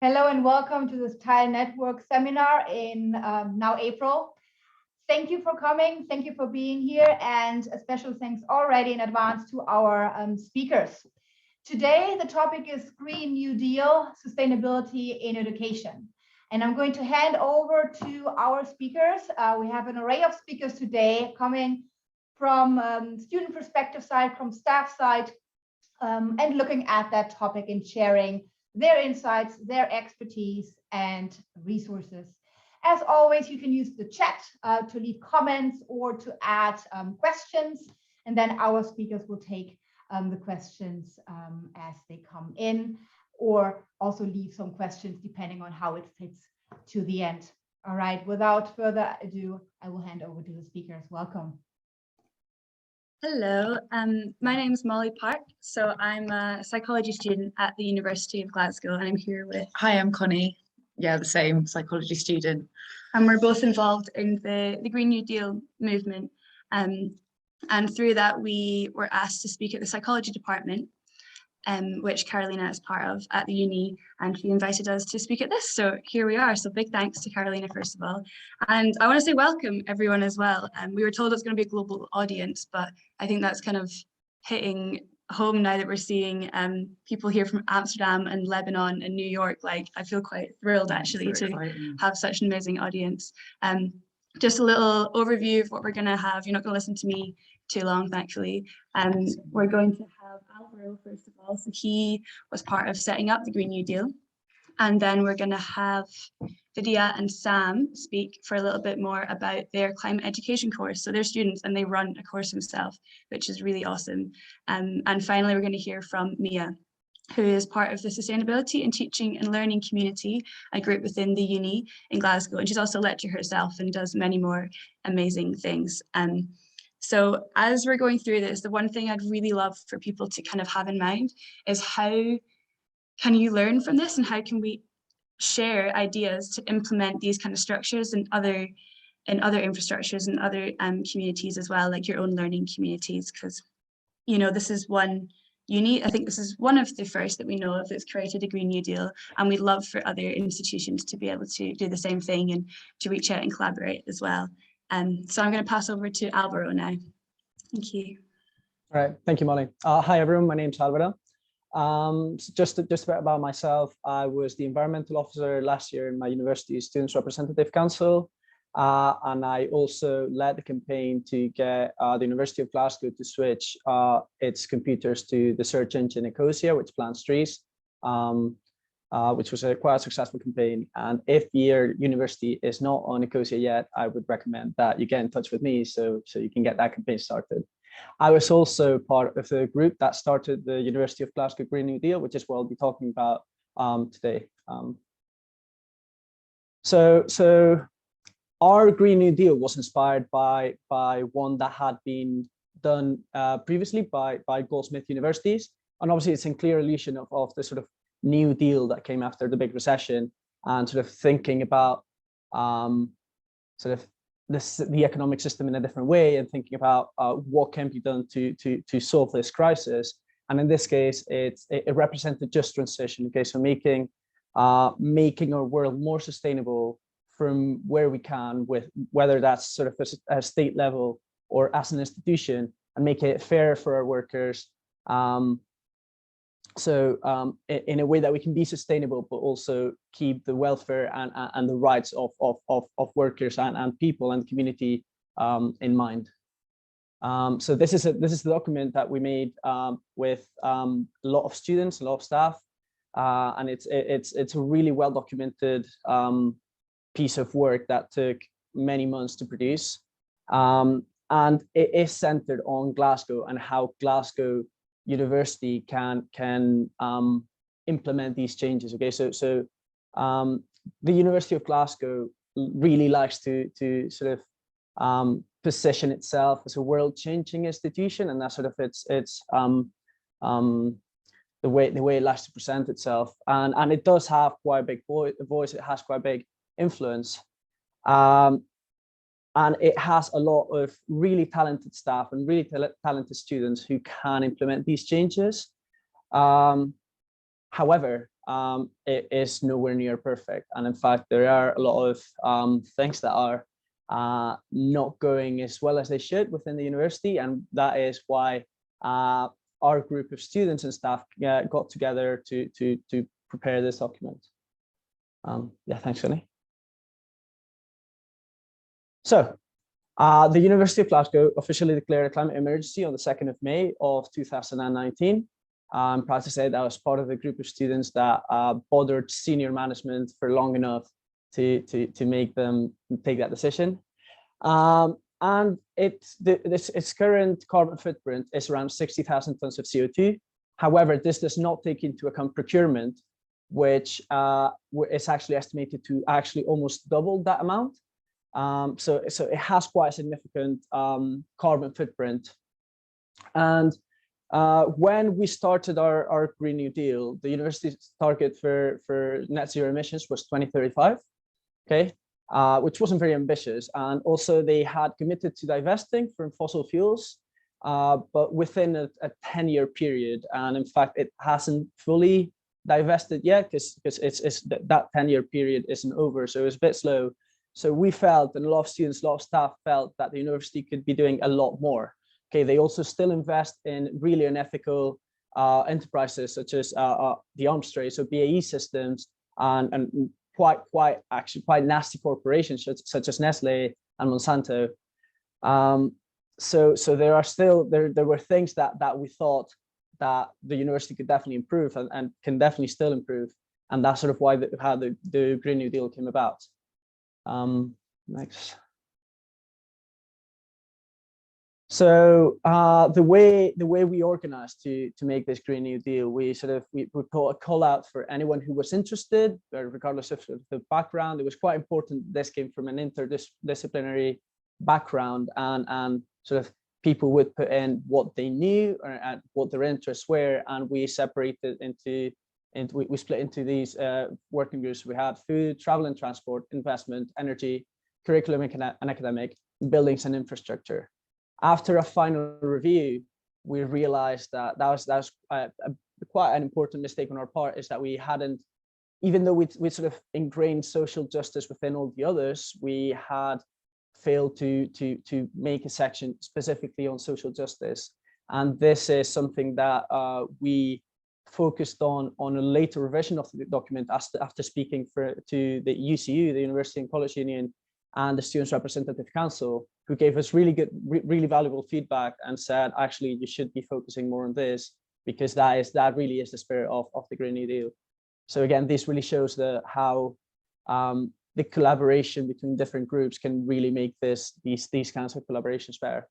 Hello and welcome to this Tile Network seminar in now April. Thank you for coming. Thank you for being here, and a special thanks already in advance to our speakers. Today, the topic is Green New Deal, Sustainability in Education. And I'm going to hand over to our speakers. We have an array of speakers today coming from student perspective side, from staff side, and looking at that topic and sharing their insights, their expertise, and resources. As always, you can use the chat to leave comments or to add questions, and then our speakers will take the questions as they come in, or also leave some questions depending on how it fits to the end. All right, without further ado, I will hand over to the speakers. Welcome. Hello, my name is Molly Park. So I'm a psychology student at the University of Glasgow, and I'm here with... Hi, I'm Connie. Yeah, the same psychology student. And we're both involved in the Green New Deal movement. And through that, we were asked to speak at the psychology department, which Carolina is part of at the uni, and she invited us to speak at this. So here we are. So big thanks to Carolina, first of all. And I want to say welcome everyone as well. We were told it's going to be a global audience, but I think that's kind of hitting home now that we're seeing people here from Amsterdam and Lebanon and New York. Like, I feel quite thrilled actually to have such an amazing audience. Just a little overview of what we're going to have. You're not going to listen to me too long, thankfully. We're going to have Alvaro, first of all. So he was part of setting up the Green New Deal. And then we're going to have Vidya and Sam speak for a little bit more about their climate education course. So they're students and they run a course themselves, which is really awesome. And finally, we're going to hear from Mia, who is part of the Sustainability and Teaching and Learning Community, a group within the uni in Glasgow. And she's also a lecturer herself and does many more amazing things. So as we're going through this, the one thing I'd really love for people to kind of have in mind is how can you learn from this, and how can we share ideas to implement these kind of structures in other infrastructures and other communities as well, like your own learning communities, because, you know, this is one uni, I think this is one of the first that we know of that's created a Green New Deal, and we'd love for other institutions to be able to do the same thing and to reach out and collaborate as well. So I'm going to pass over to Alvaro now. Thank you. All right, thank you, Molly. Hi, everyone. My name's Alvaro. So just a bit about myself. I was the environmental officer last year in my university Students' Representative Council, and I also led the campaign to get the University of Glasgow to switch its computers to the search engine Ecosia, which plants trees, which was quite a successful campaign. And if your university is not on Ecosia yet, I would recommend that you get in touch with me so you can get that campaign started. I was also part of the group that started the University of Glasgow Green New Deal, which is what we'll be talking about today. So our Green New Deal was inspired by one that had been done previously by Goldsmith universities. And obviously it's in clear allusion of the sort of New Deal that came after the big recession, and sort of thinking about sort of the economic system in a different way, and thinking about what can be done to solve this crisis. And in this case, it represented just transition. Okay, so making our world more sustainable from where we can, with whether that's sort of a state level or as an institution, and make it fair for our workers. In a way that we can be sustainable, but also keep the welfare and the rights of workers and people and community in mind. So this is the document that we made with a lot of students, a lot of staff, and it's a really well documented piece of work that took many months to produce, and it is centered on Glasgow and how Glasgow University can implement these changes. Okay, so the University of Glasgow really likes to sort of position itself as a world-changing institution, and that's sort of its the way it likes to present itself, and it does have quite a big voice. It has quite a big influence. And it has a lot of really talented staff and really talented students who can implement these changes. However, it is nowhere near perfect. And in fact, there are a lot of things that are not going as well as they should within the university. And that is why our group of students and staff got together to prepare this document. Yeah, thanks, Sonny. So the University of Glasgow officially declared a climate emergency on the 2nd of May of 2019. I'm proud to say that I was part of the group of students that bothered senior management for long enough to make them take that decision. And its current carbon footprint is around 60,000 tons of CO2. However, this does not take into account procurement, which is actually estimated to actually almost double that amount. So it has quite a significant carbon footprint. And when we started our Green New Deal, the university's target for net zero emissions was 2035, okay, which wasn't very ambitious. And also they had committed to divesting from fossil fuels, but within a 10-year period. And in fact, it hasn't fully divested yet because that 10-year period isn't over. So it was a bit slow. So we felt, and a lot of students, a lot of staff felt that the university could be doing a lot more. Okay, they also still invest in really unethical enterprises such as the arms trade, so BAE Systems, and quite nasty corporations such as Nestle and Monsanto. So there are still there were things that we thought that the university could definitely improve and can definitely still improve, and that's sort of why how the Green New Deal came about. Next. So the way we organized to make this Green New Deal, we put a call out for anyone who was interested, regardless of the background. It was quite important. This came from an interdisciplinary background, and sort of people would put in what they knew and what their interests were, and we separated we split into these working groups. We had food, travel and transport, investment, energy, curriculum and academic, buildings and infrastructure. After a final review, we realized that was quite an important mistake on our part, is that we hadn't, even though we sort of ingrained social justice within all the others, we had failed to make a section specifically on social justice. And this is something that we focused on a later revision of the document after speaking to the UCU, the University and College Union, and the Students' Representative Council, who gave us really good, really valuable feedback and said, actually, you should be focusing more on this, because that really is the spirit of the Green New Deal. So again, this really shows how the collaboration between different groups can really make these kinds of collaborations better.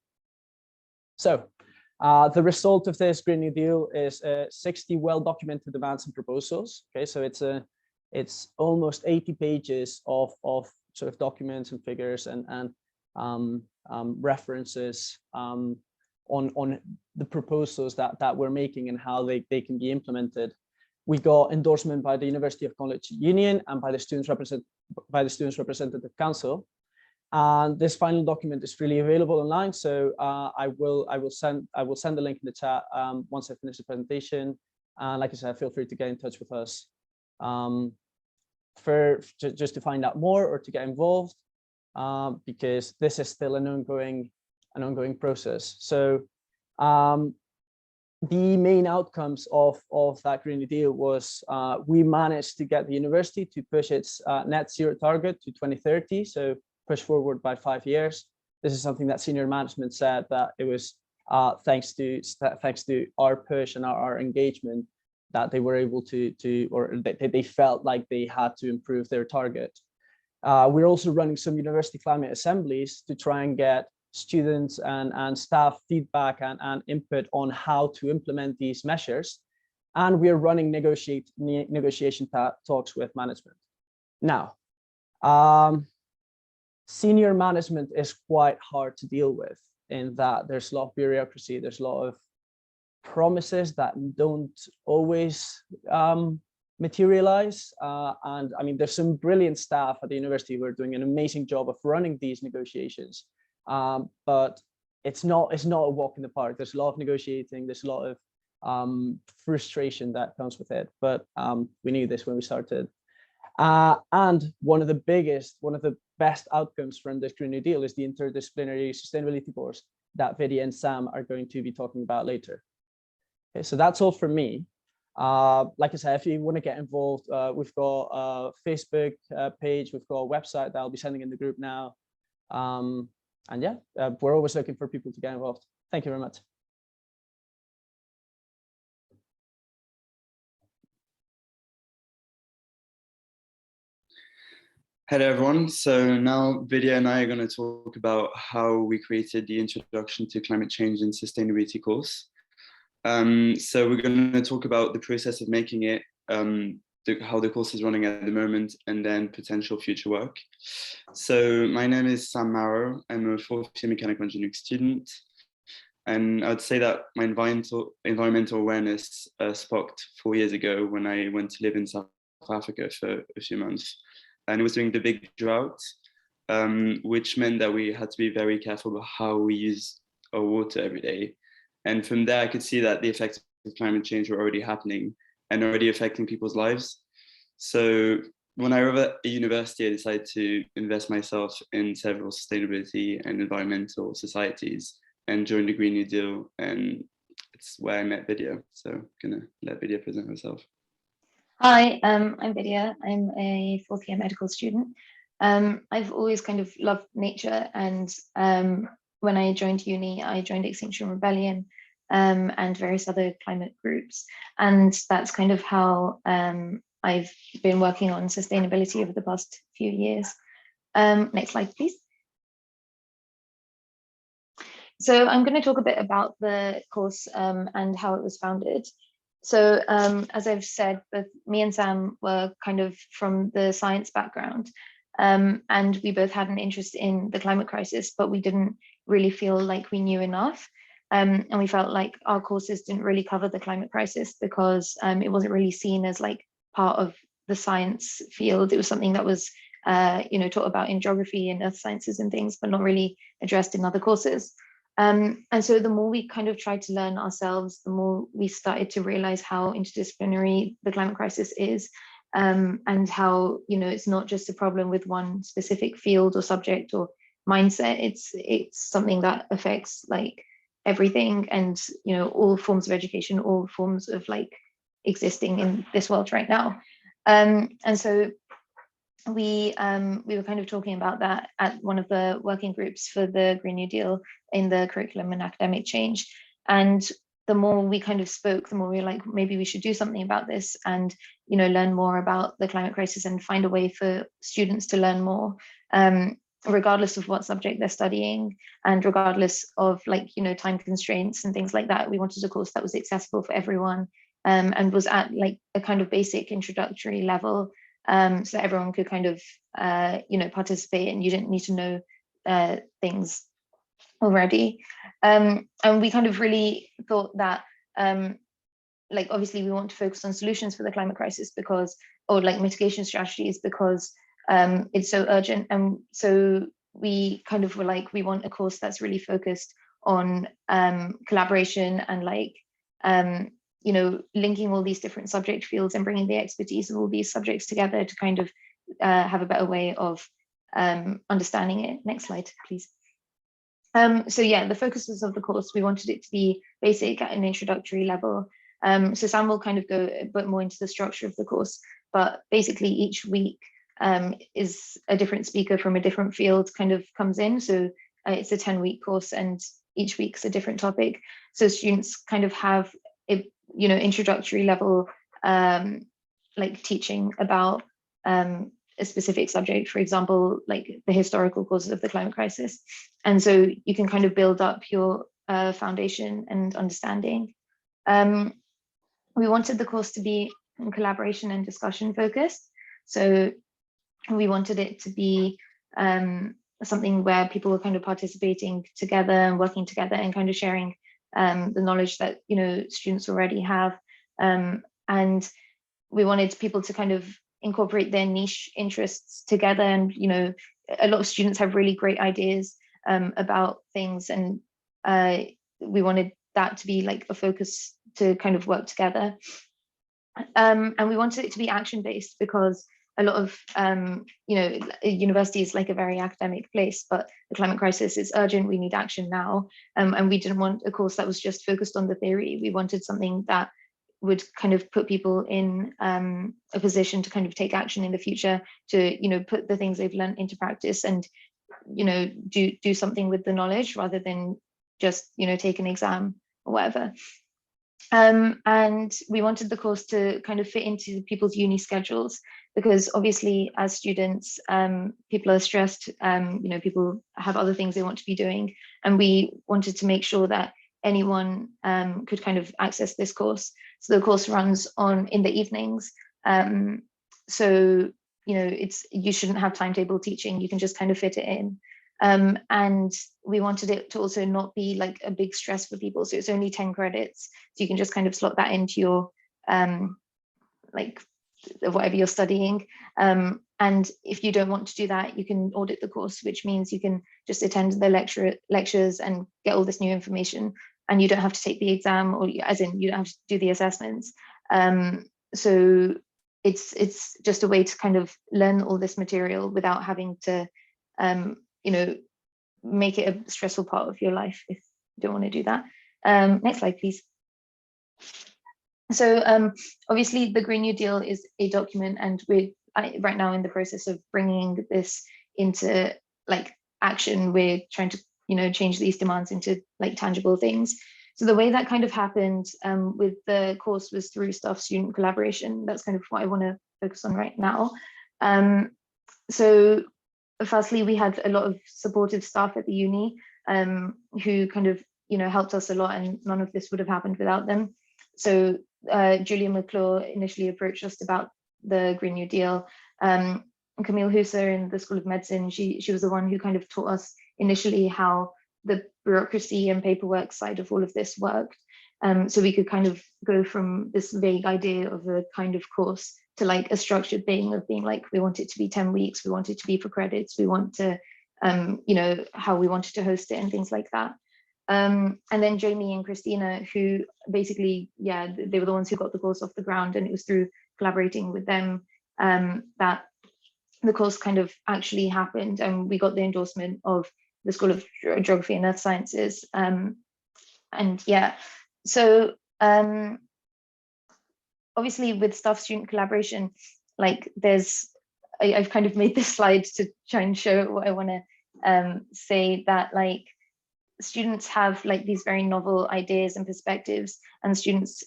So the result of this Green New Deal is 60 well-documented demands and proposals. Okay, so it's almost 80 pages of sort of documents and figures and references on the proposals that we're making and how they can be implemented. We got endorsement by the University of College Union and by the Students' Representative Council. And this final document is freely available online. So I will send the link in the chat once I finish the presentation. And like I said, feel free to get in touch with us just to find out more or to get involved, because this is still an ongoing process. So the main outcomes of that Green New Deal was we managed to get the university to push its net zero target to 2030. So push forward by 5 years. This is something that senior management said that it was thanks to our push and our engagement that they were able or they felt like they had to improve their target. We're also running some university climate assemblies to try and get students and staff feedback and input on how to implement these measures. And we are running negotiation talks with management. Now, senior management is quite hard to deal with, in that there's a lot of bureaucracy, there's a lot of promises that don't always materialize. And I mean, there's some brilliant staff at the university who are doing an amazing job of running these negotiations. But it's not a walk in the park. There's a lot of negotiating, there's a lot of frustration that comes with it. But we knew this when we started. And one of the best outcomes from this Green New Deal is the interdisciplinary sustainability course that Vidya and Sam are going to be talking about later. Okay, so that's all from me. Like I said, if you want to get involved, we've got a Facebook page, we've got a website that I'll be sending in the group now. And yeah, we're always looking for people to get involved. Thank you very much. Hello everyone, so now Vidya and I are going to talk about how we created the Introduction to Climate Change and Sustainability course. So we're going to talk about the process of making it, how the course is running at the moment, and then potential future work. So my name is Sam Marrow. I'm a fourth year mechanical engineering student. And I'd say that my environmental awareness sparked 4 years ago when I went to live in South Africa for a few months. And it was during the big drought, which meant that we had to be very careful about how we use our water every day. And from there, I could see that the effects of climate change were already happening and already affecting people's lives. So when I arrived at university, I decided to invest myself in several sustainability and environmental societies and joined the Green New Deal. And it's where I met Vidya. So I'm gonna let Vidya present herself. Hi, I'm Vidya. I'm a fourth year medical student. I've always kind of loved nature, and when I joined uni, I joined Extinction Rebellion and various other climate groups. And that's kind of how I've been working on sustainability over the past few years. Next slide, please. So I'm going to talk a bit about the course and how it was founded. So as I've said, both me and Sam were kind of from the science background, and we both had an interest in the climate crisis, but we didn't really feel like we knew enough. And we felt like our courses didn't really cover the climate crisis because it wasn't really seen as like part of the science field. It was something that was taught about in geography and earth sciences and things, but not really addressed in other courses. And so the more we kind of tried to learn ourselves, the more we started to realize how interdisciplinary the climate crisis is, and how, it's not just a problem with one specific field or subject or mindset. It's something that affects like everything, and all forms of education, all forms of like existing in this world right now. And so we were kind of talking about that at one of the working groups for the Green New Deal in the curriculum and academic change. And the more we kind of spoke, the more we were like, maybe we should do something about this and, learn more about the climate crisis and find a way for students to learn more, regardless of what subject they're studying and regardless of like, time constraints and things like that. We wanted a course that was accessible for everyone, and was at like a kind of basic introductory level, so that everyone could kind of, participate, and you didn't need to know things already. And we kind of really thought that, like, obviously we want to focus on solutions for the climate crisis or like mitigation strategies because it's so urgent. And so we kind of were like, we want a course that's really focused on collaboration and like, linking all these different subject fields and bringing the expertise of all these subjects together to kind of have a better way of understanding it. Next slide, please. So yeah, the focuses of the course, we wanted it to be basic at an introductory level. So Sam will kind of go a bit more into the structure of the course, but basically each week is a different speaker from a different field kind of comes in. So it's a 10-week course and each week's a different topic. So students kind of have a introductory level like teaching about a specific subject, for example, like the historical causes of the climate crisis. And so you can kind of build up your foundation and understanding. We wanted the course to be in collaboration and discussion focused. So we wanted it to be something where people were kind of participating together and working together and kind of sharing the knowledge that students already have, and we wanted people to kind of incorporate their niche interests together. And a lot of students have really great ideas about things, and we wanted that to be like a focus to kind of work together. And we wanted it to be action-based because a lot of, a university is like a very academic place, but the climate crisis is urgent. We need action now. And we didn't want a course that was just focused on the theory. We wanted something that would kind of put people in a position to kind of take action in the future, to, put the things they've learned into practice and, do something with the knowledge rather than just, take an exam or whatever. And we wanted the course to kind of fit into people's uni schedules, because obviously as students, people are stressed, people have other things they want to be doing. And we wanted to make sure that anyone could kind of access this course. So the course runs in the evenings. So, you shouldn't have timetable teaching, you can just kind of fit it in. And we wanted it to also not be like a big stress for people. So it's only 10 credits. So you can just kind of slot that into your, whatever you're studying. And if you don't want to do that, you can audit the course, which means you can just attend the lectures and get all this new information, and you don't have to take the exam, or as in you don't have to do the assessments. So it's just a way to kind of learn all this material without having to, make it a stressful part of your life if you don't want to do that. Next slide, please. So obviously the Green New Deal is a document, and we're right now in the process of bringing this into action. We're trying to, change these demands into tangible things. So the way that kind of happened with the course was through staff-student collaboration. That's kind of what I want to focus on right now. So firstly, we had a lot of supportive staff at the uni who kind of, helped us a lot, and none of this would have happened without them. So Julia McClure initially approached us about the Green New Deal. Camille Husser in the School of Medicine, she was the one who kind of taught us initially how the bureaucracy and paperwork side of all of this worked. So we could kind of go from this vague idea of a kind of course to a structured thing of being we want it to be 10 weeks, we want it to be for credits, we want to, how we wanted to host it and things like that. And then Jamie and Christina, who basically, they were the ones who got the course off the ground, and it was through collaborating with them that the course kind of actually happened, and we got the endorsement of the School of Geography and Earth Sciences. So obviously with staff-student collaboration, I've kind of made this slide to try and show what I want to say, that students have these very novel ideas and perspectives, and students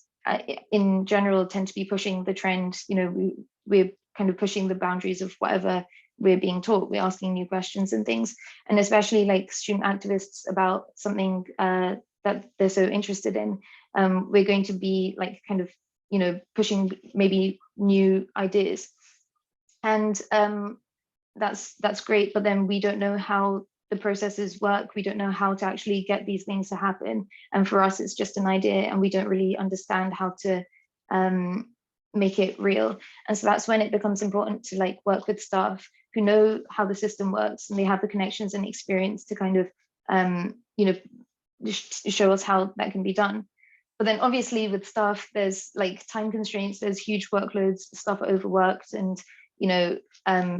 in general tend to be pushing the trend. We're kind of pushing the boundaries of whatever we're being taught. We're asking new questions and things, and especially student activists about something that they're so interested in. We're going to be kind of pushing maybe new ideas, and that's great, but then we don't know how the processes work. We don't know how to actually get these things to happen, and for us it's just an idea, and we don't really understand how to make it real. And so that's when it becomes important to work with staff who know how the system works, and they have the connections and experience to kind of show us how that can be done. But then obviously with staff, there's time constraints, there's huge workloads, staff are overworked and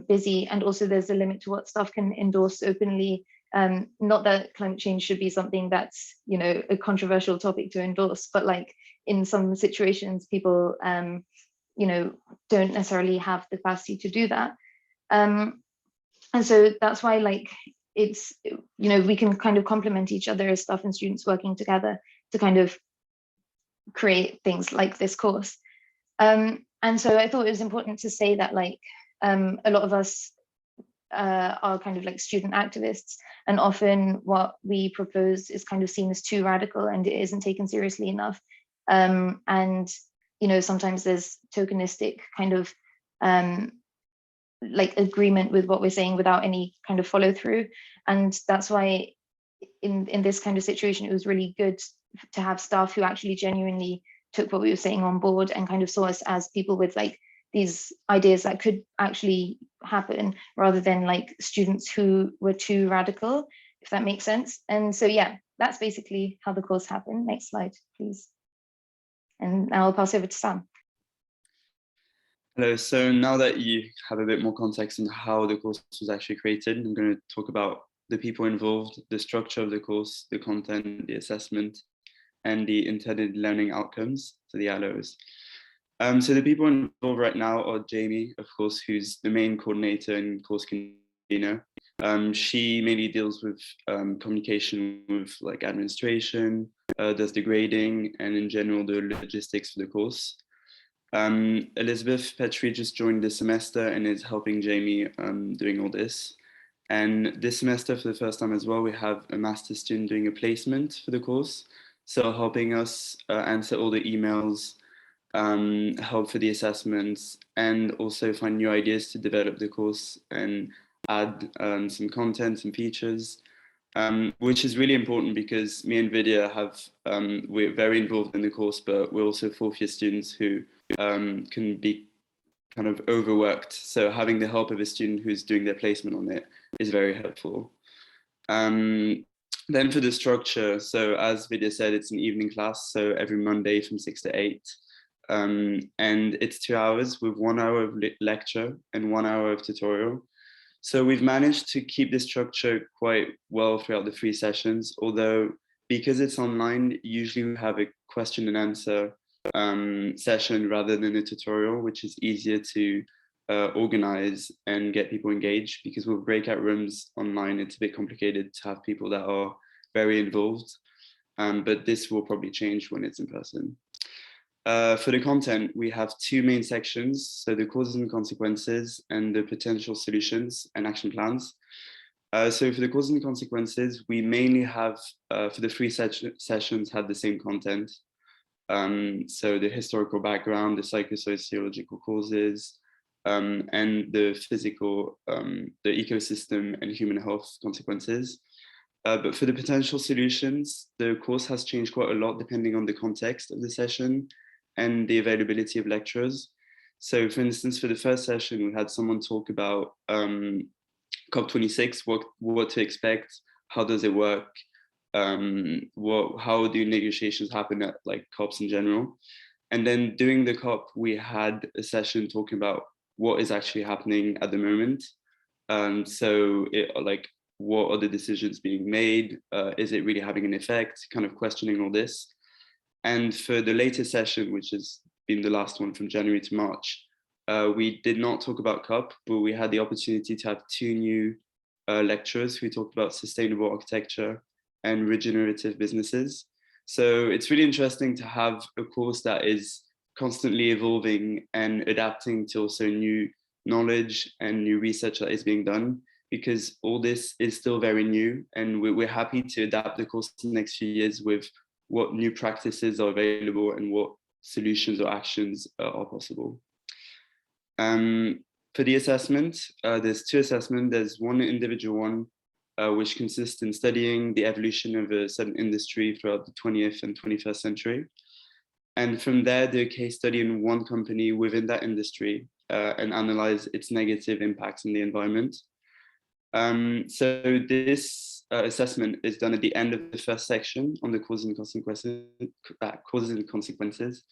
busy, and also there's a limit to what staff can endorse openly. Not that climate change should be something that's a controversial topic to endorse, but in some situations people don't necessarily have the capacity to do that. And so that's why it's we can kind of complement each other as staff and students working together to kind of create things like this course. And so I thought it was important to say that a lot of us are kind of student activists, and often what we propose is kind of seen as too radical, and it isn't taken seriously enough. And sometimes there's tokenistic kind of agreement with what we're saying without any kind of follow through. And that's why in this kind of situation, it was really good to have staff who actually genuinely took what we were saying on board and kind of saw us as people with these ideas that could actually happen, rather than students who were too radical, if that makes sense. And so that's basically how the course happened. Next slide, please. And now I'll pass over to Sam. Hello, so now that you have a bit more context on how the course was actually created, I'm going to talk about the people involved, the structure of the course, the content, the assessment, and the intended learning outcomes, so the ILOs. So the people involved right now are Jamie, of course, who's the main coordinator and course convener. She mainly deals with communication with like administration, does the grading, and in general the logistics for the course. Elizabeth Petrie just joined this semester and is helping Jamie doing all this. And this semester, for the first time as well, we have a master's student doing a placement for the course. So helping us answer all the emails, help for the assessments, and also find new ideas to develop the course and add some content and features, which is really important because me and Vidya we're very involved in the course, but we're also fourth year students who can be kind of overworked. So having the help of a student who's doing their placement on it is very helpful. Then for the structure, so as Vidya said, it's an evening class, so every Monday from 6 to 8. And it's 2 hours with 1 hour of lecture and 1 hour of tutorial. So we've managed to keep the structure quite well throughout the 3 sessions, although because it's online, usually we have a question and answer session rather than a tutorial, which is easier to organize and get people engaged, because with breakout rooms online, it's a bit complicated to have people that are very involved. But this will probably change when it's in person. For the content, we have 2 main sections, so the causes and consequences and the potential solutions and action plans. So for the causes and consequences, we mainly have, for the 3 sessions, had the same content. So the historical background, the psychosociological causes, and the physical, the ecosystem and human health consequences. But for the potential solutions, the course has changed quite a lot depending on the context of the session and the availability of lecturers. So for instance, for the first session, we had someone talk about COP26, what to expect, how does it work, how do negotiations happen at like COPs in general. And then during the COP, we had a session talking about what is actually happening at the moment. So what are the decisions being made? Is it really having an effect? Kind of questioning all this. And for the latest session, which has been the last one from January to March, we did not talk about COP, but we had the opportunity to have 2 new lecturers who talked about sustainable architecture and regenerative businesses. So it's really interesting to have a course that is constantly evolving and adapting to also new knowledge and new research that is being done, because all this is still very new, and we're happy to adapt the course in the next few years with what new practices are available and what solutions or actions are possible. For the assessment, there's 2 assessments. There's one individual one, which consists in studying the evolution of a certain industry throughout the 20th and 21st century. And from there, do a case study in one company within that industry and analyze its negative impacts on the environment. So this assessment is done at the end of the first section on the causes and consequences.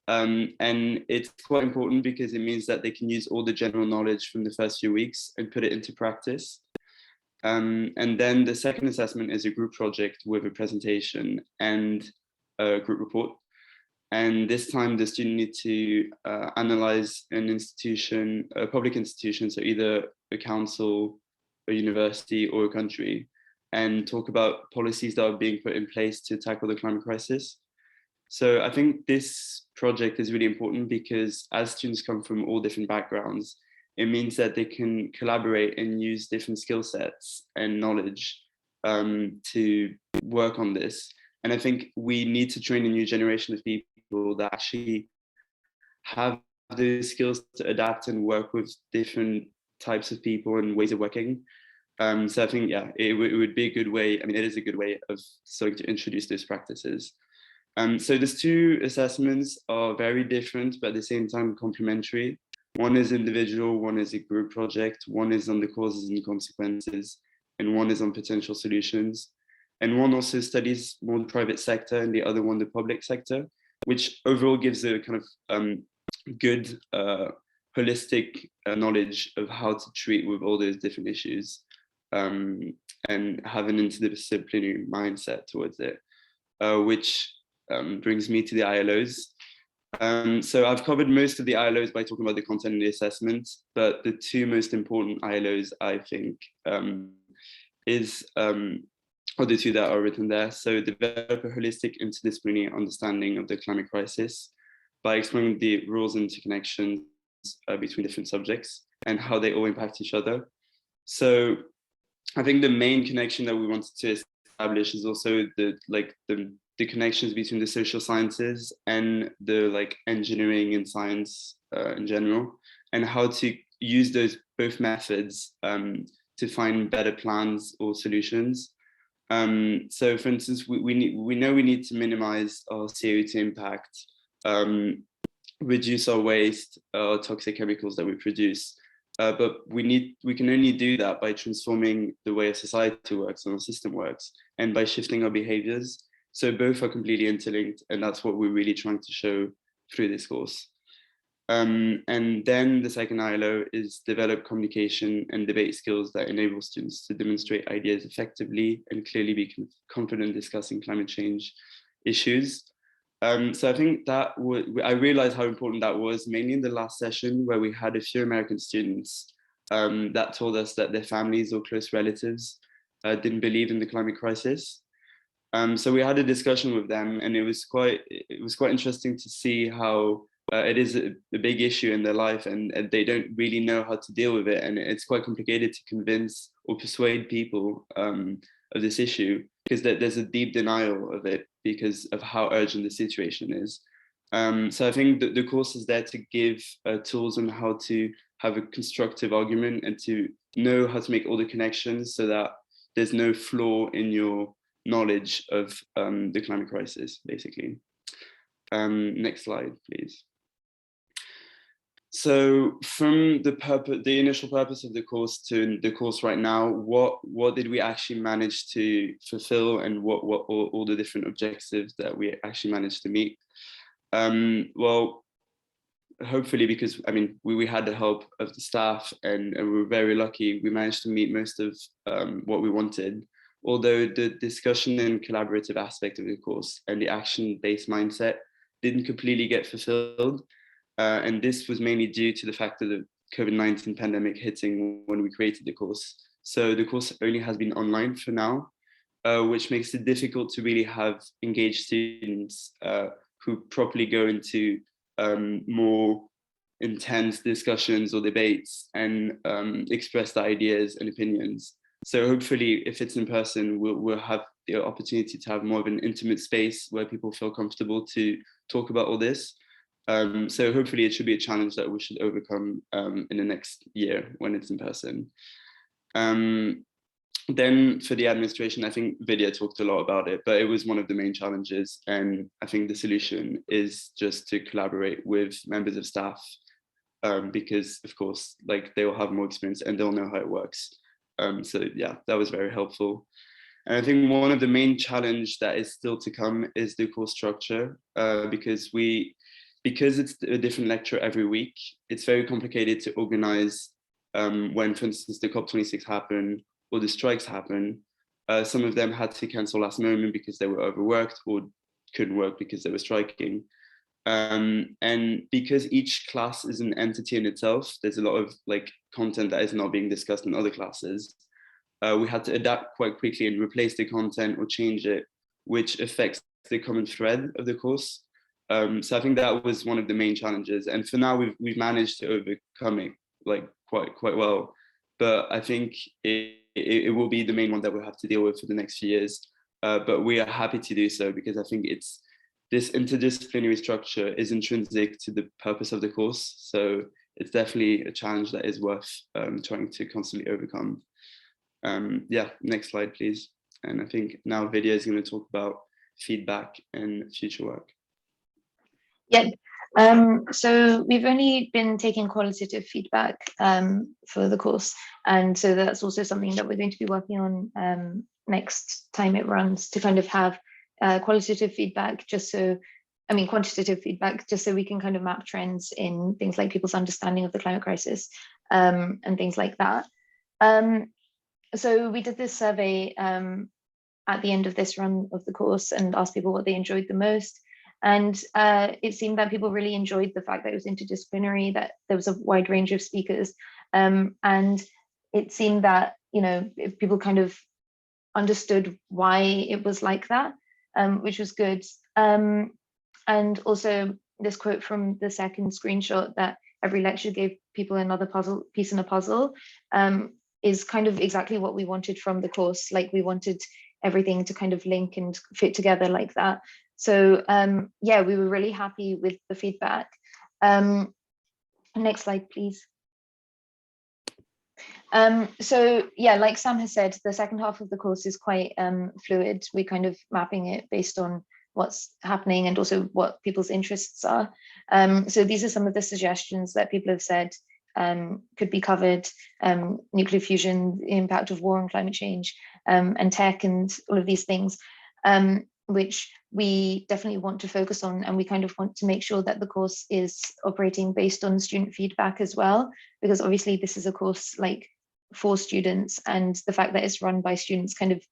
And it's quite important because it means that they can use all the general knowledge from the first few weeks and put it into practice. And then the second assessment is a group project with a presentation and a group report. And this time the student needs to analyze an institution, a public institution, so either a council, a university, or a country, and talk about policies that are being put in place to tackle the climate crisis. So I think this project is really important because as students come from all different backgrounds, it means that they can collaborate and use different skill sets and knowledge to work on this. And I think we need to train a new generation of people that actually have the skills to adapt and work with different types of people and ways of working. So I think, yeah, it would be a good way. I mean, it is a good way of starting to introduce those practices. So these 2 assessments are very different, but at the same time complementary. One is individual, one is a group project, one is on the causes and consequences, and one is on potential solutions. And one also studies more the private sector and the other one the public sector, which overall gives a kind of good holistic knowledge of how to treat with all those different issues, and have an interdisciplinary mindset towards it, which brings me to the ILOs. So I've covered most of the ILOs by talking about the content and the assessment, but the two most important ILOs, I think, or the two that are written there. So develop a holistic interdisciplinary understanding of the climate crisis by exploring the rules and interconnections between different subjects and how they all impact each other. So I think the main connection that we wanted to establish is also the connections between the social sciences and the engineering and science in general, and how to use those both methods to find better plans or solutions. So for instance, we know we need to minimize our CO2 impact, reduce our waste, toxic chemicals that we produce. But we can only do that by transforming the way a society works and our system works, and by shifting our behaviors. So both are completely interlinked, and that's what we're really trying to show through this course. And then the second ILO is develop communication and debate skills that enable students to demonstrate ideas effectively and clearly be confident discussing climate change issues. So I think that I realized how important that was, mainly in the last session where we had a few American students that told us that their families or close relatives didn't believe in the climate crisis. So we had a discussion with them, and it was quite interesting to see how it is a big issue in their life, and they don't really know how to deal with it, and it's quite complicated to convince or persuade people of this issue, because there's a deep denial of it because of how urgent the situation is. So I think that the course is there to give tools on how to have a constructive argument and to know how to make all the connections so that there's no flaw in your knowledge of the climate crisis, basically. Next slide, please. So from the initial purpose of the course to the course right now, what did we actually manage to fulfill, and what all the different objectives that we actually managed to meet? Well, hopefully, because I mean we had the help of the staff, and we were very lucky, we managed to meet most of what we wanted. Although the discussion and collaborative aspect of the course and the action-based mindset didn't completely get fulfilled. And this was mainly due to the fact of the COVID-19 pandemic hitting when we created the course. So the course only has been online for now, which makes it difficult to really have engaged students who properly go into more intense discussions or debates and express their ideas and opinions. So hopefully, if it's in person, we'll have the opportunity to have more of an intimate space where people feel comfortable to talk about all this. So hopefully it should be a challenge that we should overcome in the next year when it's in person. Then for the administration, I think Vidya talked a lot about it, but it was one of the main challenges. And I think the solution is just to collaborate with members of staff because of course, like they will have more experience and they'll know how it works. So yeah, that was very helpful. And I think one of the main challenge that is still to come is the course structure, because it's a different lecture every week, it's very complicated to organize when, for instance, the COP26 happened or the strikes happen. Some of them had to cancel last moment because they were overworked or couldn't work because they were striking. And because each class is an entity in itself, there's a lot of like content that is not being discussed in other classes. We had to adapt quite quickly and replace the content or change it, which affects the common thread of the course. So I think that was one of the main challenges, and for now we've managed to overcome it like quite well. But I think it will be the main one that we'll have to deal with for the next few years. But we are happy to do so because I think this interdisciplinary structure is intrinsic to the purpose of the course. So it's definitely a challenge that is worth trying to constantly overcome. Yeah, next slide, please. And I think now Vidya is going to talk about feedback and future work. Yeah, so we've only been taking qualitative feedback for the course, and so that's also something that we're going to be working on next time it runs, to kind of have qualitative feedback, just so quantitative feedback, just so we can kind of map trends in things like people's understanding of the climate crisis, and things like that. So we did this survey at the end of this run of the course and asked people what they enjoyed the most. And it seemed that people really enjoyed the fact that it was interdisciplinary, that there was a wide range of speakers. And it seemed that, if people kind of understood why it was like that, which was good. And also this quote from the second screenshot, that every lecture gave people another piece in a puzzle, is kind of exactly what we wanted from the course. Like, we wanted everything to kind of link and fit together like that. So yeah, we were really happy with the feedback. Next slide, please. So yeah, like Sam has said, the second half of the course is quite fluid. We're kind of mapping it based on what's happening and also what people's interests are. So these are some of the suggestions that people have said could be covered: nuclear fusion, the impact of war on climate change, and tech, and all of these things, which we definitely want to focus on. And we kind of want to make sure that the course is operating based on student feedback as well, because obviously this is a course like for students, and the fact that it's run by students kind of,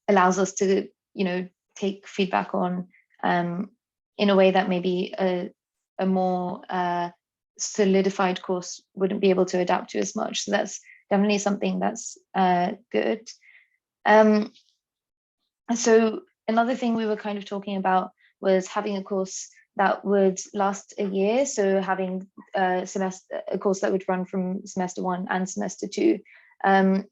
allows us to, take feedback on in a way that maybe a more solidified course wouldn't be able to adapt to as much. So that's definitely something that's good. So another thing we were kind of talking about was having a course that would last a year. So having a course that would run from semester 1 and semester 2,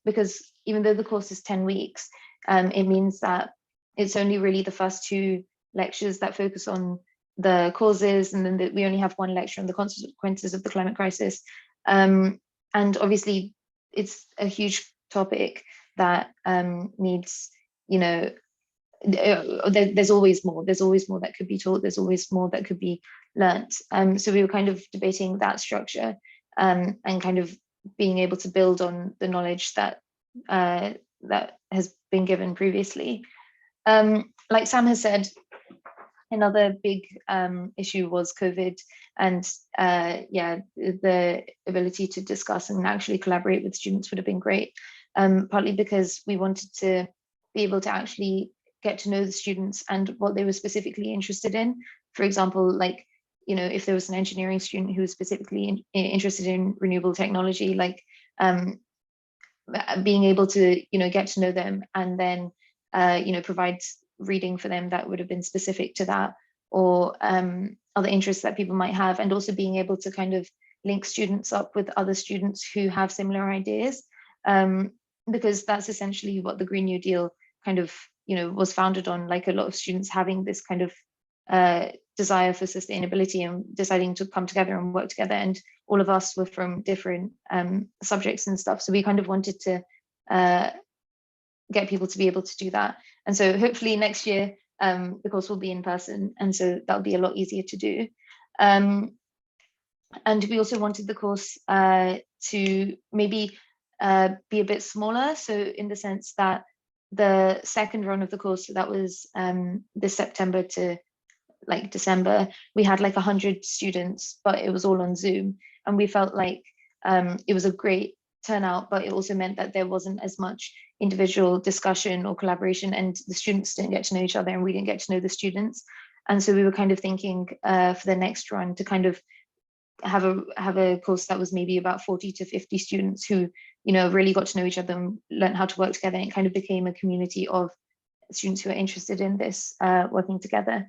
because even though the course is 10 weeks, it means that it's only really the first 2 lectures that focus on the causes, and then we only have 1 lecture on the consequences of the climate crisis. And obviously it's a huge topic that needs, there's always more that could be taught, there's always more that could be learnt. So we were kind of debating that structure, and kind of being able to build on the knowledge that that has been given previously. Like Sam has said, another big issue was COVID, and yeah, the ability to discuss and actually collaborate with students would have been great, partly because we wanted to be able to actually get to know the students and what they were specifically interested in. For example, like, if there was an engineering student who was specifically interested in renewable technology, like being able to, get to know them, and then, provide reading for them that would have been specific to that, or other interests that people might have, and also being able to kind of link students up with other students who have similar ideas, because that's essentially what the Green New Deal kind of, was founded on, like a lot of students having this kind of desire for sustainability and deciding to come together and work together. And all of us were from different subjects and stuff, so we kind of wanted to get people to be able to do that. And so hopefully next year the course will be in person, and so that'll be a lot easier to do. And we also wanted the course to maybe be a bit smaller, so in the sense that the second run of the course, so that was this September to like December, we had like 100 students, but it was all on Zoom, and we felt like it was a great turnout, but it also meant that there wasn't as much individual discussion or collaboration, and the students didn't get to know each other, and we didn't get to know the students. And so we were kind of thinking for the next run to kind of have a course that was maybe about 40 to 50 students who, really got to know each other and learned how to work together, and it kind of became a community of students who are interested in this, working together.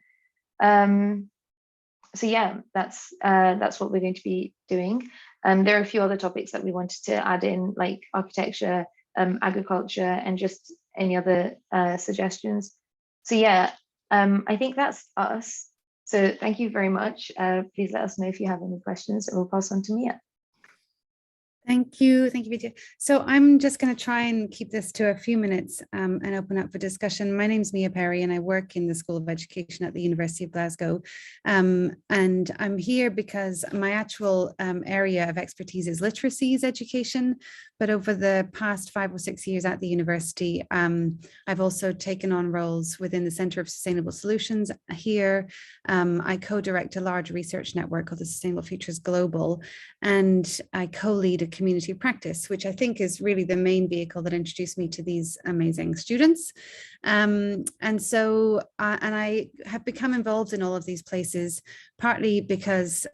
So yeah, that's what we're going to be doing. There are a few other topics that we wanted to add in, like architecture, agriculture, and just any other suggestions. So yeah, I think that's us. So thank you very much. Please let us know if you have any questions, and we'll pass on to Mia. Thank you, Vidya. So I'm just going to try and keep this to a few minutes and open up for discussion. My name is Mia Perry and I work in the School of Education at the University of Glasgow. And I'm here because my actual area of expertise is literacies education. But over the past 5 or 6 years at the university, I've also taken on roles within the Centre of Sustainable Solutions here. I co-direct a large research network called the Sustainable Futures Global, and I co-lead a community of practice, which I think is really the main vehicle that introduced me to these amazing students. And I have become involved in all of these places, partly because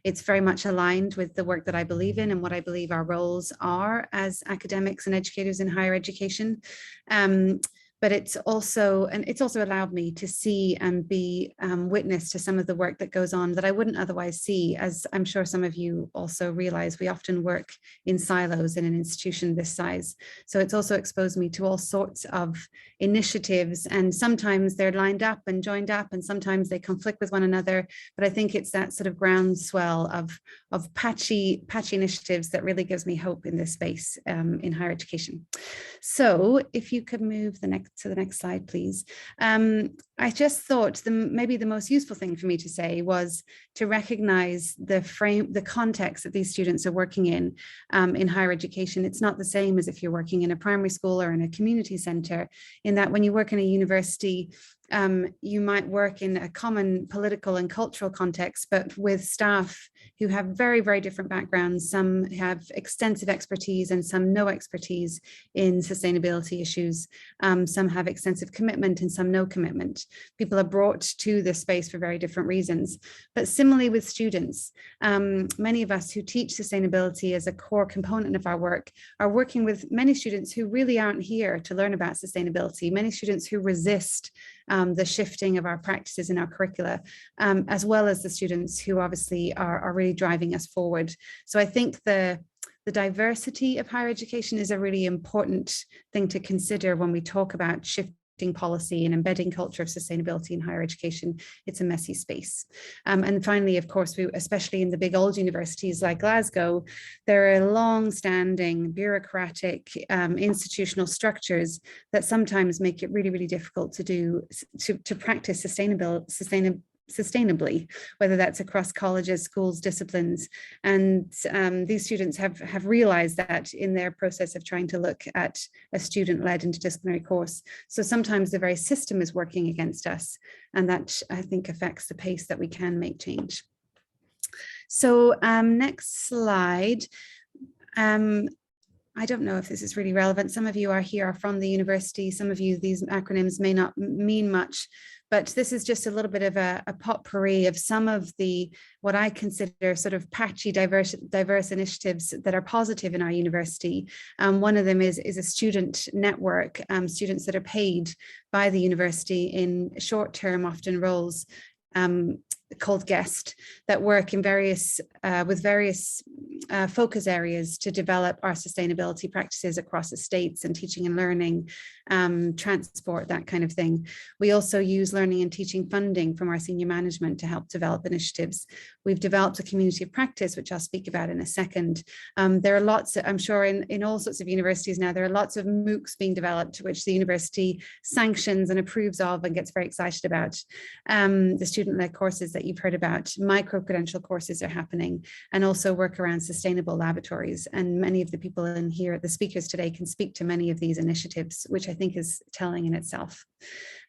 it's very much aligned with the work that I believe in and what I believe our roles are as academics and educators in higher education. But it's also allowed me to see and be witness to some of the work that goes on that I wouldn't otherwise see. As I'm sure some of you also realize, we often work in silos in an institution this size. So it's also exposed me to all sorts of initiatives, and sometimes they're lined up and joined up, and sometimes they conflict with one another. But I think it's that sort of groundswell of patchy initiatives that really gives me hope in this space in higher education. So if you could move to the next slide, please. I just thought maybe the most useful thing for me to say was to recognize the context that these students are working in higher education. It's not the same as if you're working in a primary school or in a community center, in that when you work in a university, you might work in a common political and cultural context, but with staff who have very, very different backgrounds. Some have extensive expertise and some no expertise in sustainability issues. Some have extensive commitment and some no commitment. People are brought to this space for very different reasons. But similarly with students, many of us who teach sustainability as a core component of our work are working with many students who really aren't here to learn about sustainability, many students who resist the shifting of our practices in our curricula, as well as the students who obviously are really driving us forward. So I think the diversity of higher education is a really important thing to consider when we talk about shifting policy and embedding culture of sustainability in higher education. It's a messy space. And finally, of course, especially in the big old universities like Glasgow, there are long-standing bureaucratic institutional structures that sometimes make it really, really difficult to practice sustainably, whether that's across colleges, schools, disciplines. And these students have realized that in their process of trying to look at a student-led interdisciplinary course. So sometimes the very system is working against us, and that I think affects the pace that we can make change. So next slide. I don't know if this is really relevant. Some of you are from the university. Some of you, these acronyms may not mean much, but this is just a little bit of a potpourri of some of what I consider sort of patchy, diverse initiatives that are positive in our university. One of them is a student network, students that are paid by the university in short-term, often roles, called guest, that work in various focus areas to develop our sustainability practices across estates and teaching and learning, transport, that kind of thing. We also use learning and teaching funding from our senior management to help develop initiatives. We've developed a community of practice, which I'll speak about in a second. There are lots, I'm sure in all sorts of universities now, there are lots of MOOCs being developed, which the university sanctions and approves of and gets very excited about. The student-led courses that you've heard about, micro-credential courses are happening, and also work around sustainable laboratories. And many of the people in here, the speakers today, can speak to many of these initiatives, which I think is telling in itself.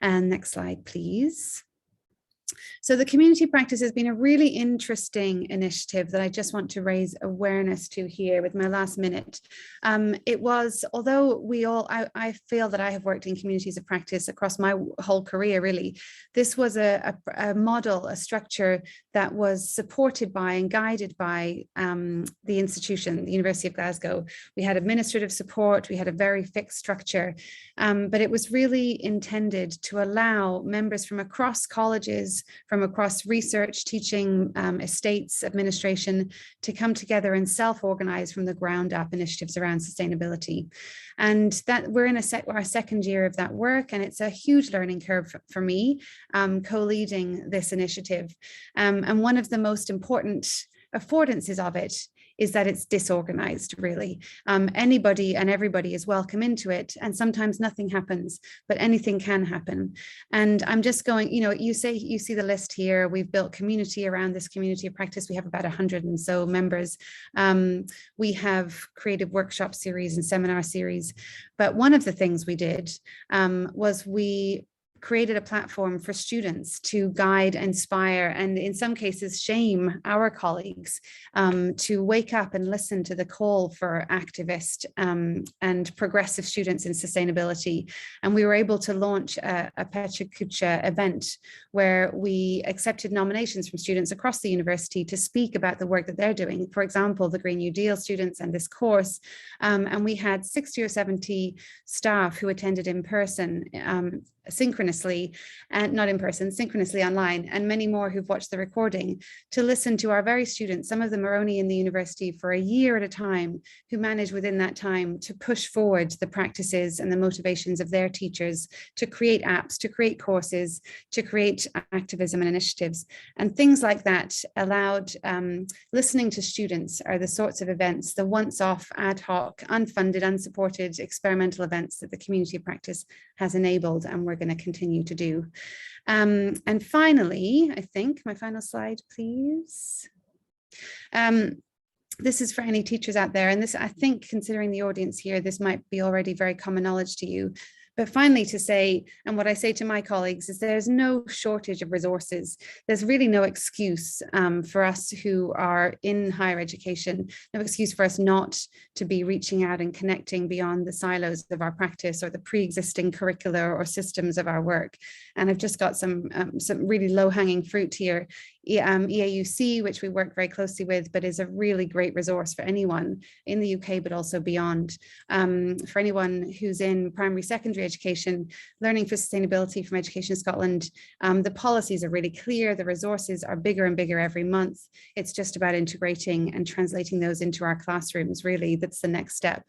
And next slide, please. So the community practice has been a really interesting initiative that I just want to raise awareness to here with my last minute. It was, although I feel that I have worked in communities of practice across my whole career, really, this was a model, a structure that was supported by and guided by the institution, the University of Glasgow. We had administrative support, we had a very fixed structure, but it was really intended to allow members from across colleges, from across research, teaching, estates, administration, to come together and self-organize from the ground up initiatives around sustainability. And that we're in our second year of that work, and it's a huge learning curve for me, co-leading this initiative. And one of the most important affordances of it is that it's disorganized, really. Anybody and everybody is welcome into it, and sometimes nothing happens, but anything can happen. And I'm just going, you see the list here. We've built community around this community of practice. We have about 100 and so members. We have created workshop series and seminar series. But one of the things we did was we created a platform for students to guide, inspire, and in some cases shame our colleagues to wake up and listen to the call for activist and progressive students in sustainability. And we were able to launch a Pecha Kucha event where we accepted nominations from students across the university to speak about the work that they're doing. For example, the Green New Deal students and this course. And we had 60 or 70 staff who attended in person, synchronously, and not in person, synchronously online, and many more who've watched the recording, to listen to our very students. Some of them are only in the university for a year at a time, who manage within that time to push forward the practices and the motivations of their teachers to create apps, to create courses, to create activism and initiatives. And things like that allowed listening to students are the sorts of events, the once-off, ad hoc, unfunded, unsupported experimental events that the community of practice has enabled, and we're going to continue to do. And finally, I think my final slide, please. This is for any teachers out there, and this, I think, considering the audience here, this might be already very common knowledge to you. But finally, to say, and what I say to my colleagues, is there's no shortage of resources. There's really no excuse for us who are in higher education, no excuse for us not to be reaching out and connecting beyond the silos of our practice or the pre-existing curricular or systems of our work. And I've just got some really low-hanging fruit here. EAUC, which we work very closely with, but is a really great resource for anyone in the UK, but also beyond. For anyone who's in primary, secondary education, Learning for Sustainability from Education Scotland, the policies are really clear. The resources are bigger and bigger every month. It's just about integrating and translating those into our classrooms, really. That's the next step.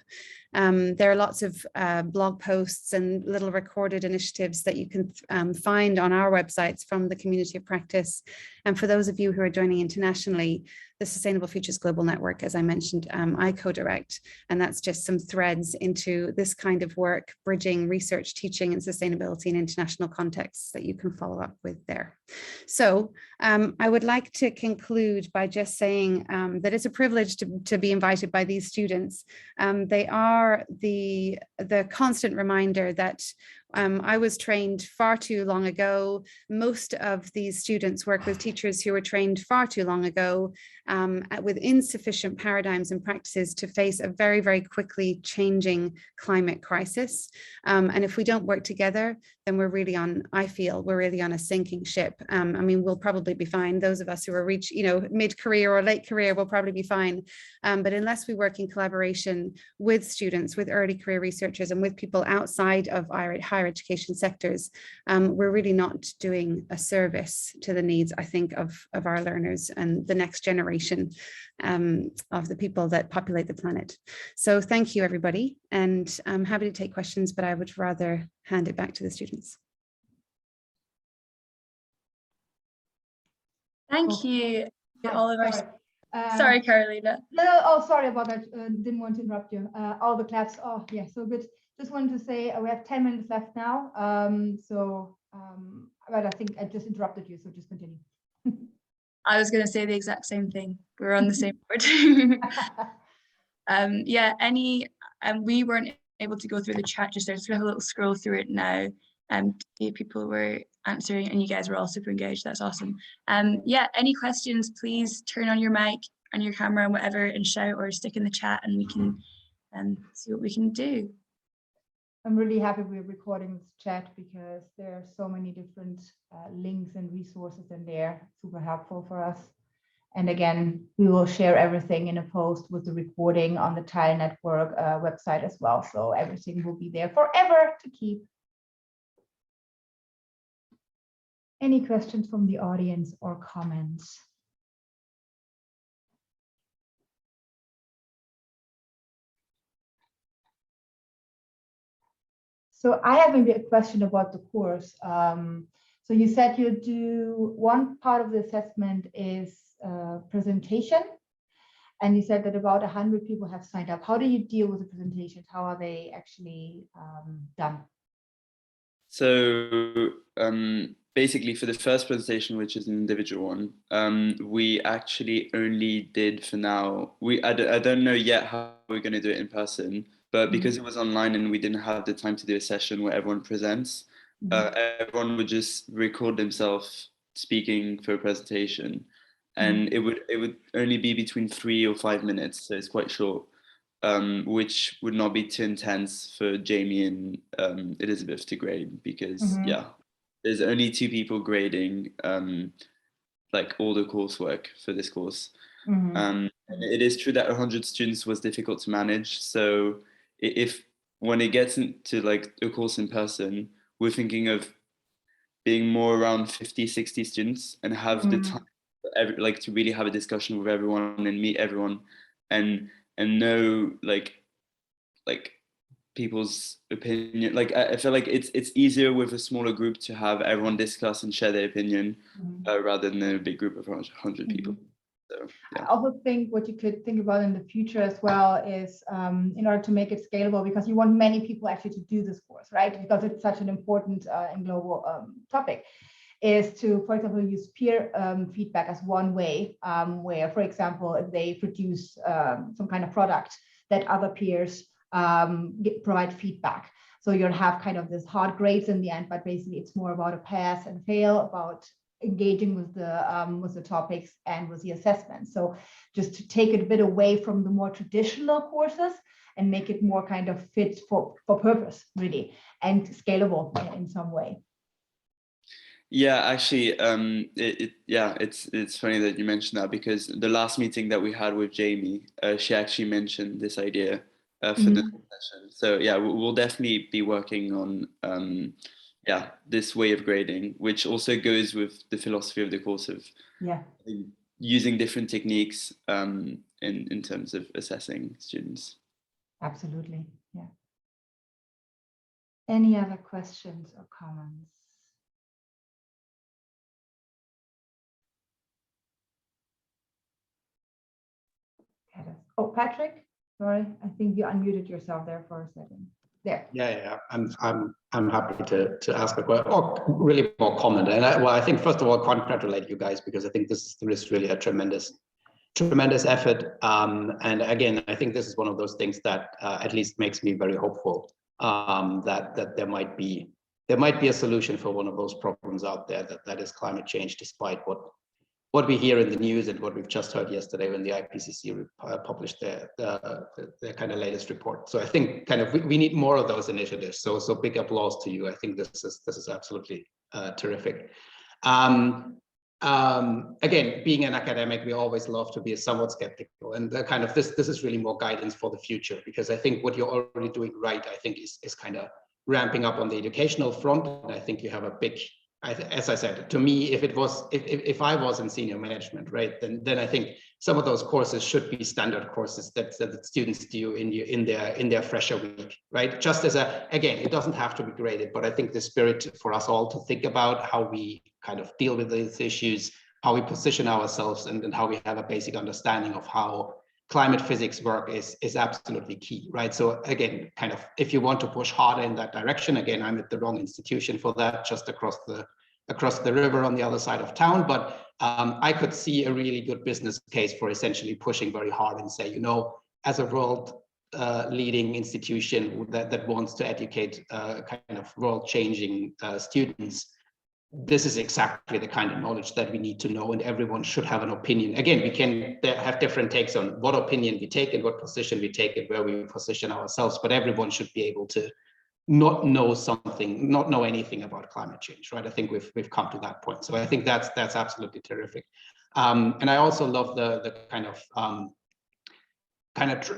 There are lots of blog posts and little recorded initiatives that you can find on our websites from the community of practice. And for those of you who are joining internationally, the Sustainable Futures Global Network, as I mentioned, I co-direct, and that's just some threads into this kind of work, bridging research, teaching, and sustainability in international contexts that you can follow up with there. So I would like to conclude by just saying that it's a privilege to be invited by these students. They are the constant reminder that I was trained far too long ago. Most of these students work with teachers who were trained far too long ago with insufficient paradigms and practices to face a very, very quickly changing climate crisis. And if we don't work together, then we're really on, I feel, we're really on a sinking ship. I mean, we'll probably be fine. Those of us who are mid-career or late career will probably be fine. But unless we work in collaboration with students, with early career researchers, and with people outside of higher education sectors, we're really not doing a service to the needs, I think, of our learners and the next generation of the people that populate the planet. So thank you, everybody. And I'm happy to take questions, but I would rather hand it back to the students. Thank you to all of our... Sorry. Sorry, Carolina. No, oh, sorry about that. Didn't want to interrupt you. All the claps. Oh, yeah, so good. Just wanted to say we have 10 minutes left now. But I think I just interrupted you, so just continue. I was going to say the exact same thing. We're on the same board. We weren't able to go through the chat just there, so we have a little scroll through it now. People were answering, and you guys were all super engaged. That's awesome. Any questions, please turn on your mic and your camera and whatever and shout or stick in the chat, and we can see what we can do. I'm really happy we're recording this chat because there are so many different links and resources in there, super helpful for us. And again, we will share everything in a post with the recording on the Tile Network website as well. So everything will be there forever to keep. Any questions from the audience or comments? So I have maybe a question about the course. So you said you do one part of the assessment is presentation, And you said that about 100 people have signed up. How do you deal with the presentations? How are they actually done? So basically for the first presentation, which is an individual one, we actually only did for now, I don't know yet how we're going to do it in person, but because it was online and we didn't have the time to do a session where everyone presents, everyone would just record themselves speaking for a presentation, and it would only be between 3 or 5 minutes, so it's quite short. Which would not be too intense for Jamie and Elizabeth to grade, because there's only 2 people grading like all the coursework for this course. And it is true that 100 students was difficult to manage. So if when it gets into like a course in person, we're thinking of being more around 50, 60 students and have the time like to really have a discussion with everyone and meet everyone and know like people's opinion. Like I feel like it's easier with a smaller group to have everyone discuss and share their opinion rather than a big group of 100 people. So, yeah. I also think what you could think about in the future as well is in order to make it scalable, because you want many people actually to do this course, right? Because it's such an important and global topic, is to, for example, use peer feedback as one way, where, for example, if they produce some kind of product that other peers provide feedback. So you'll have kind of this hard grades in the end, but basically it's more about a pass and fail, about engaging with the topics and with the assessment. So just to take it a bit away from the more traditional courses and make it more kind of fit for purpose, really, and scalable in some way. Yeah, actually, it's funny that you mentioned that, because the last meeting that we had with Jamie, she actually mentioned this idea for the session. So yeah, we'll definitely be working on this way of grading, which also goes with the philosophy of the course of using different techniques in terms of assessing students. Absolutely, yeah. Any other questions or comments? Oh, Patrick, sorry, I think you unmuted yourself there for a second. There. Yeah. I'm happy to ask a question, or really more comment. And I think first of all, congratulate you guys, because I think this is really a tremendous effort. And again, I think this is one of those things that at least makes me very hopeful that there might be a solution for one of those problems out there that is climate change, despite what we hear in the news and what we've just heard yesterday when the IPCC published their kind of latest report. So I think kind of we need more of those initiatives. So big applause to you. I think this is absolutely terrific. Again, being an academic, we always love to be somewhat skeptical, and the kind of this is really more guidance for the future, because I think what you're already doing right, I think is kind of ramping up on the educational front. And I think you have a big, as I said, to me, if I was in senior management, right, then I think some of those courses should be standard courses that students do in their fresher week, right? Just as again, it doesn't have to be graded, but I think the spirit for us all to think about how we kind of deal with these issues, how we position ourselves, and how we have a basic understanding of how climate physics work is absolutely key, right? So again, kind of, if you want to push harder in that direction, again, I'm at the wrong institution for that, just across the river on the other side of town. But I could see a really good business case for essentially pushing very hard and say, as a world leading institution that wants to educate kind of world changing students, this is exactly the kind of knowledge that we need to know, and everyone should have an opinion. Again, we can have different takes on what opinion we take and what position we take and where we position ourselves, but everyone should be able to not know anything about climate change, right? I think we've come to that point. So I think that's absolutely terrific. And I also love the kind of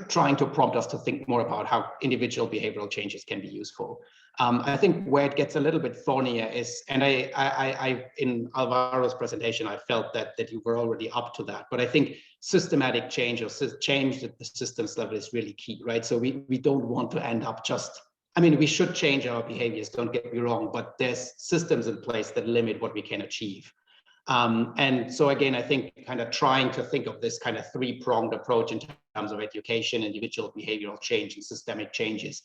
trying to prompt us to think more about how individual behavioral changes can be useful. I think where it gets a little bit thornier is, and I in Alvaro's presentation, I felt that you were already up to that, but I think systematic change or change at the systems level is really key, right? So we don't want to end up we should change our behaviors, don't get me wrong, but there's systems in place that limit what we can achieve. And so again, I think kind of trying to think of this kind of three-pronged approach in terms of education, individual behavioral change, and systemic changes,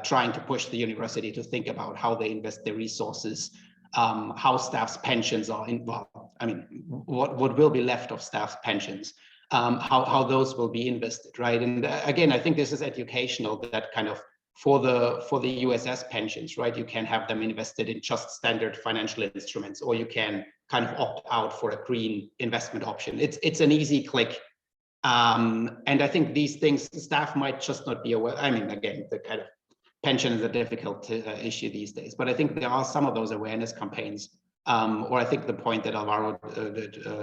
trying to push the university to think about how they invest their resources, how staff's pensions are involved. I mean, what will be left of staff's pensions, how those will be invested, right? And again, I think this is educational, that kind of for the USS pensions, right? You can have them invested in just standard financial instruments, or you can kind of opt out for a green investment option. It's an easy click. And I think these things, staff might just not be aware. I mean, again, the kind of pension is a difficult issue these days, but I think there are some of those awareness campaigns, or I think the point that Alvaro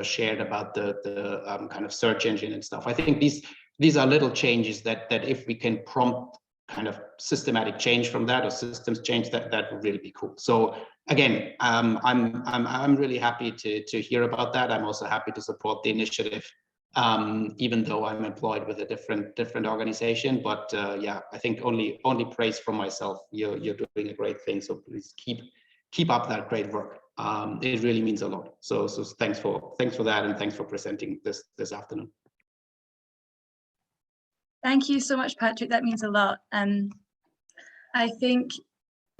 shared about the kind of search engine and stuff. I think these are little changes that if we can prompt kind of systematic change from that, or systems change, that would really be cool. So again, I'm really happy to hear about that. I'm also happy to support the initiative, even though I'm employed with a different organization. But yeah, I think only praise from myself. You're doing a great thing. So please keep up that great work. It really means a lot. So thanks for that, and thanks for presenting this afternoon. Thank you so much, Patrick. That means a lot. I think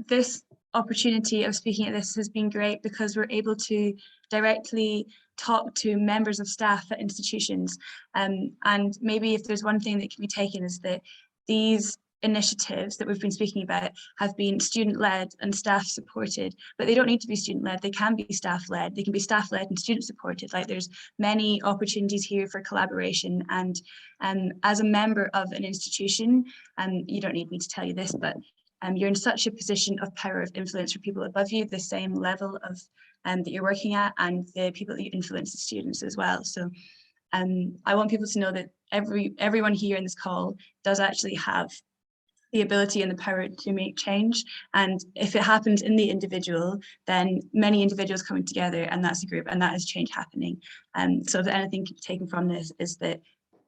this opportunity of speaking at this has been great because we're able to directly talk to members of staff at institutions. And maybe if there's one thing that can be taken is that these initiatives that we've been speaking about have been student-led and staff-supported, but they don't need to be student-led. They can be staff-led. They can be staff-led and student-supported. Like, there's many opportunities here for collaboration. And as a member of an institution, you don't need me to tell you this, but you're in such a position of power of influence for people above you, the same level of that you're working at, and the people that you influence, the students as well. So I want people to know that everyone here in this call does actually have the ability and the power to make change. And if it happens in the individual, then many individuals coming together, and that's a group, and that is change happening. So if anything taken from this is that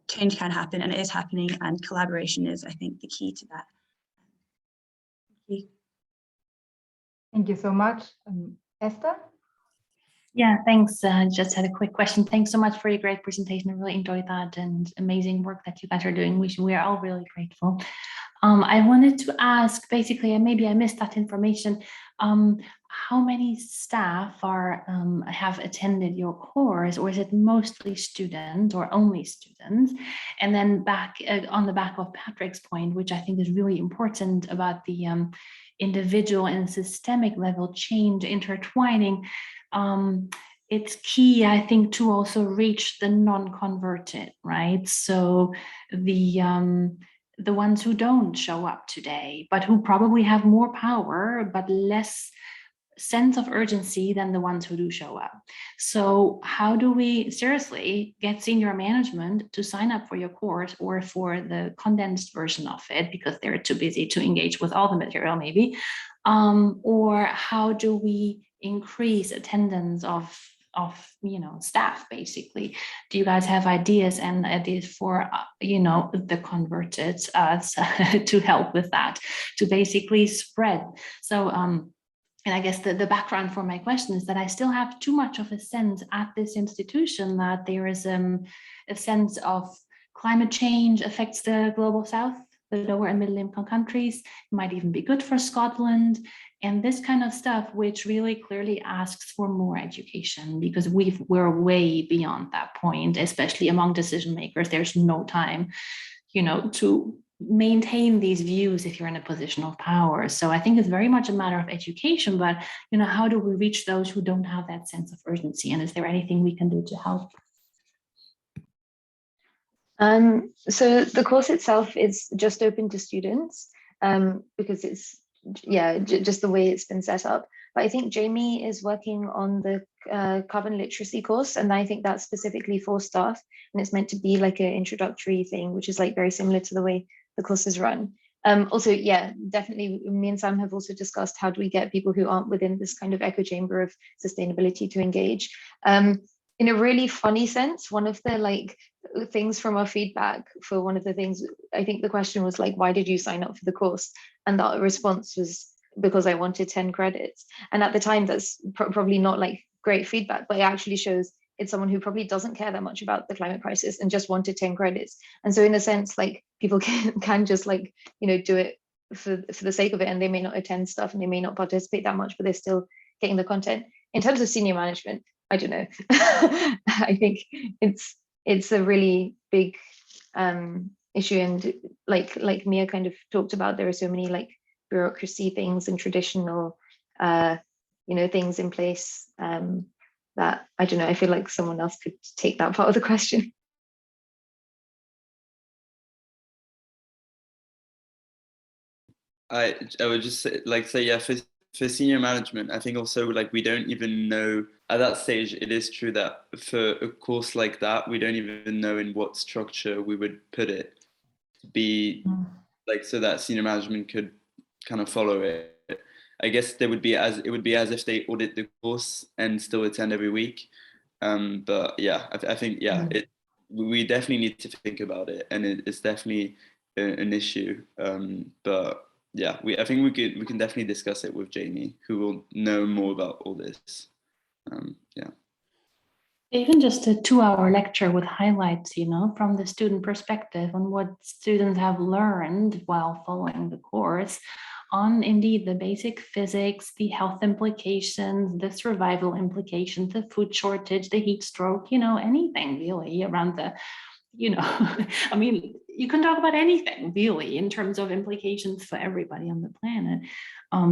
change can happen, and it is happening, and collaboration is, I think, the key to that. Thank you. Thank you so much. Esther? Yeah, thanks. Just had a quick question. Thanks so much for your great presentation. I really enjoyed that, and amazing work that you guys are doing. We are all really grateful. I wanted to ask, basically, and maybe I missed that information, how many staff have attended your course, or is it mostly students or only students? And then back on the back of Patrick's point, which I think is really important about the individual and systemic level change intertwining, it's key, I think, to also reach the non-converted, right? So the ones who don't show up today, but who probably have more power, but less sense of urgency than the ones who do show up. So how do we seriously get senior management to sign up for your course, or for the condensed version of it, because they're too busy to engage with all the material maybe? Or how do we increase attendance of staff, basically? Do you guys have ideas for the converted to help with that, to basically spread? So and I guess the background for my question is that I still have too much of a sense at this institution that there is a sense of climate change affects the global south, the lower and middle income countries. It might even be good for Scotland, and this kind of stuff, which really clearly asks for more education, because we're way beyond that point, especially among decision makers. There's no time, to maintain these views if you're in a position of power. So I think it's very much a matter of education, but how do we reach those who don't have that sense of urgency, and is there anything we can do to help? So the course itself is just open to students, because it's just the way it's been set up. But I think Jamie is working on the carbon literacy course, and I think that's specifically for staff, and it's meant to be like an introductory thing, which is like very similar to the way the course is run. Also, yeah, definitely, me and Sam have also discussed how do we get people who aren't within this kind of echo chamber of sustainability to engage. In a really funny sense, one of the things from our feedback for one of the things, I think the question was like, why did you sign up for the course? And that response was, because I wanted 10 credits. And at the time, that's probably not like great feedback, but it actually shows it's someone who probably doesn't care that much about the climate crisis and just wanted 10 credits. And so in a sense, like people can just like, you know, do it for the sake of it, and they may not attend stuff and they may not participate that much, but they're still getting the content. In terms of senior management, I don't know. I think it's a really big issue, and like Mia kind of talked about, there are so many like bureaucracy things and traditional you know, things in place that I don't know, I feel like someone else could take that part of the question. I would just say, yeah, for senior management, I think also like we don't even know at that stage. It is true that for a course like that, we don't even know in what structure we would put it to be like so that senior management could kind of follow it. I guess it would be as if they audit the course and still attend every week. But yeah, I think we definitely need to think about it, and it's definitely an issue. But yeah, I think we can definitely discuss it with Jamie, who will know more about all this. Yeah. Even just a 2-hour lecture with highlights, you know, from the student perspective on what students have learned while following the course on indeed the basic physics, the health implications, the survival implications, the food shortage, the heat stroke, you know, anything really around the, you know, I mean, you can talk about anything really in terms of implications for everybody on the planet.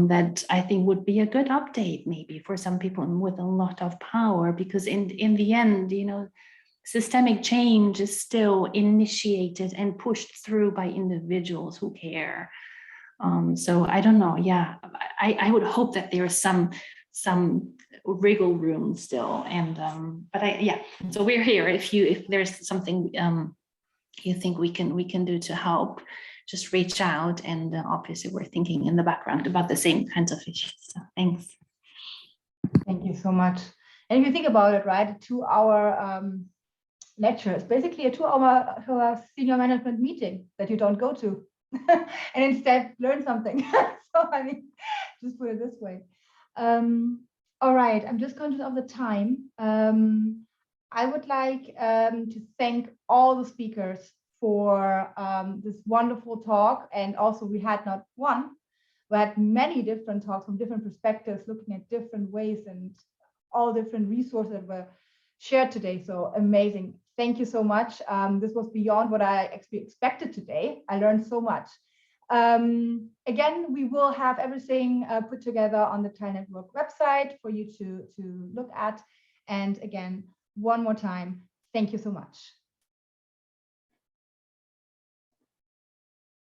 That I think would be a good update maybe for some people with a lot of power, because in the end, you know, systemic change is still initiated and pushed through by individuals who care. So I don't know. Yeah, I would hope that there's some wriggle room still, and but yeah. So we're here. If there's something you think we can do to help, just reach out. And obviously we're thinking in the background about the same kinds of issues. So thanks. Thank you so much. And if you think about it, right, 2-hour lecture is basically a 2-hour senior management meeting that you don't go to. And instead learn something. So I mean, just put it this way. All right, I'm just conscious of the time. I would like to thank all the speakers for this wonderful talk. And also we had not one, we had many different talks from different perspectives, looking at different ways and all different resources that were shared today. So amazing. Thank you so much. This was beyond what I expected today. I learned so much. Again, we will have everything put together on the Tile Network website for you to look at. And again, one more time, thank you so much.